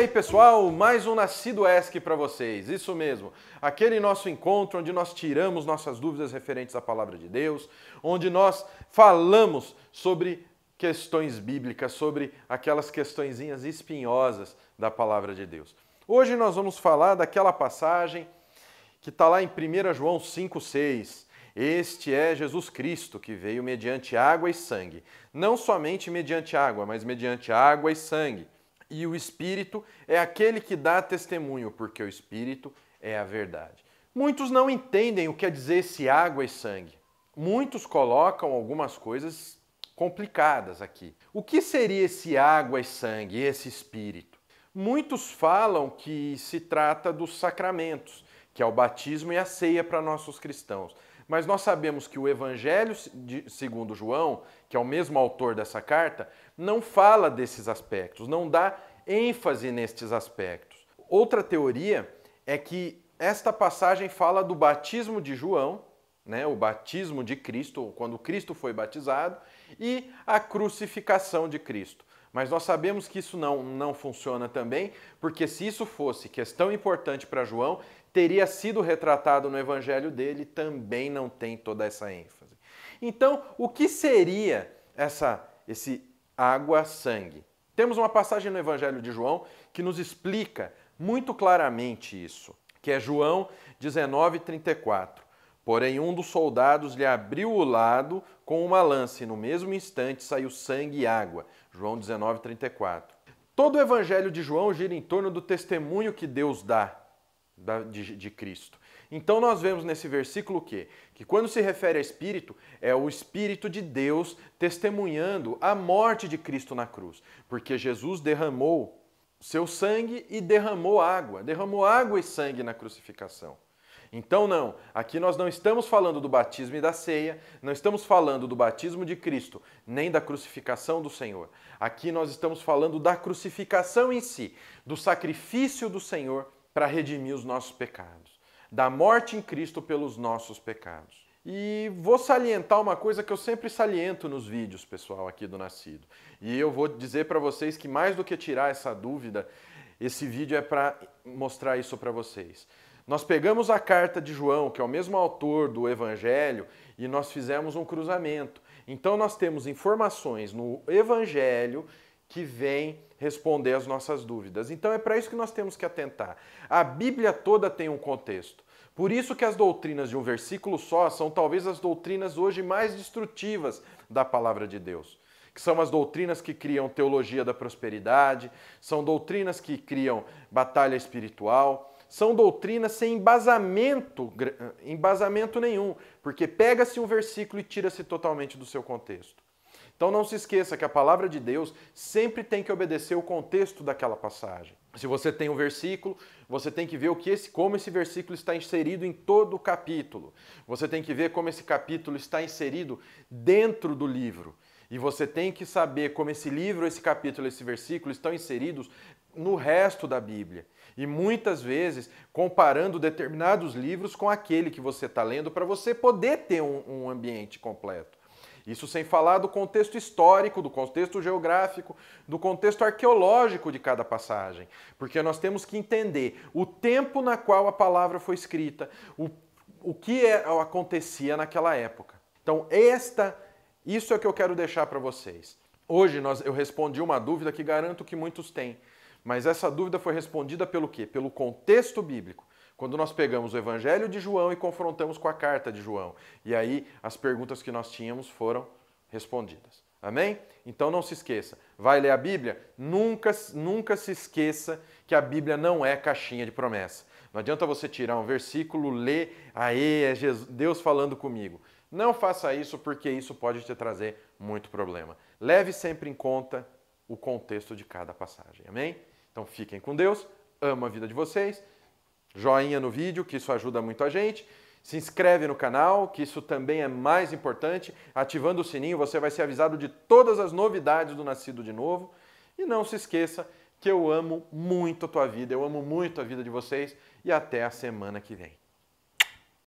aí, pessoal, mais um Nascido ESC para vocês, isso mesmo, aquele nosso encontro onde nós tiramos nossas dúvidas referentes à Palavra de Deus, onde nós falamos sobre questões bíblicas, sobre aquelas questõezinhas espinhosas da Palavra de Deus. Hoje nós vamos falar daquela passagem que está lá em 1 João 5,6. Este é Jesus Cristo, que veio mediante água e sangue. Não somente mediante água, mas mediante água e sangue. E o Espírito é aquele que dá testemunho, porque o Espírito é a verdade. Muitos não entendem o que quer dizer esse água e sangue. Muitos colocam algumas coisas complicadas aqui. O que seria esse água e sangue, esse Espírito? Muitos falam que se trata dos sacramentos, que é o batismo e a ceia para nossos cristãos. Mas nós sabemos que o Evangelho segundo João, que é o mesmo autor dessa carta, não fala desses aspectos, não dá ênfase nestes aspectos. Outra teoria é que esta passagem fala do batismo de João, né, o batismo de Cristo, quando Cristo foi batizado, e a crucificação de Cristo. Mas nós sabemos que isso não funciona também, porque se isso fosse questão importante para João, teria sido retratado no evangelho dele, também não tem toda essa ênfase. Então, o que seria esse água-sangue? Temos uma passagem no evangelho de João que nos explica muito claramente isso, que é João 19:34. Porém, um dos soldados lhe abriu o lado com uma lança e no mesmo instante saiu sangue e água. João 19:34. Todo o evangelho de João gira em torno do testemunho que Deus dá de Cristo. Então nós vemos nesse versículo o quê? Que quando se refere a Espírito, é o Espírito de Deus testemunhando a morte de Cristo na cruz. Porque Jesus derramou seu sangue e derramou água e sangue na crucificação. Então não, aqui nós não estamos falando do batismo e da ceia, não estamos falando do batismo de Cristo, nem da crucificação do Senhor. Aqui nós estamos falando da crucificação em si, do sacrifício do Senhor para redimir os nossos pecados, da morte em Cristo pelos nossos pecados. E vou salientar uma coisa que eu sempre saliento nos vídeos, pessoal, aqui do Nascido. E eu vou dizer para vocês que mais do que tirar essa dúvida, esse vídeo é para mostrar isso para vocês. Nós pegamos a carta de João, que é o mesmo autor do Evangelho, e nós fizemos um cruzamento. Então nós temos informações no Evangelho que vêm responder as nossas dúvidas. Então é para isso que nós temos que atentar. A Bíblia toda tem um contexto. Por isso que as doutrinas de um versículo só são talvez as doutrinas hoje mais destrutivas da palavra de Deus. Que são as doutrinas que criam teologia da prosperidade, são doutrinas que criam batalha espiritual, são doutrinas sem embasamento nenhum, porque pega-se um versículo e tira-se totalmente do seu contexto. Então não se esqueça que a palavra de Deus sempre tem que obedecer o contexto daquela passagem. Se você tem um versículo, você tem que ver como esse versículo está inserido em todo o capítulo. Você tem que ver como esse capítulo está inserido dentro do livro. E você tem que saber como esse livro, esse capítulo, esse versículo estão inseridos no resto da Bíblia. E muitas vezes comparando determinados livros com aquele que você está lendo para você poder ter um ambiente completo. Isso sem falar do contexto histórico, do contexto geográfico, do contexto arqueológico de cada passagem. Porque nós temos que entender o tempo na qual a palavra foi escrita, o que acontecia naquela época. Então, isso é o que eu quero deixar para vocês. Hoje eu respondi uma dúvida que garanto que muitos têm. Mas essa dúvida foi respondida pelo quê? Pelo contexto bíblico. Quando nós pegamos o Evangelho de João e confrontamos com a carta de João. E aí as perguntas que nós tínhamos foram respondidas. Amém? Então não se esqueça. Vai ler a Bíblia? Nunca se esqueça que a Bíblia não é caixinha de promessa. Não adianta você tirar um versículo, ler, é Deus falando comigo. Não faça isso porque isso pode te trazer muito problema. Leve sempre em conta o contexto de cada passagem. Amém? Então fiquem com Deus. Amo a vida de vocês. Joinha no vídeo, que isso ajuda muito a gente. Se inscreve no canal, que isso também é mais importante. Ativando o sininho, você vai ser avisado de todas as novidades do Nascido de Novo. E não se esqueça que eu amo muito a tua vida, eu amo muito a vida de vocês. E até a semana que vem.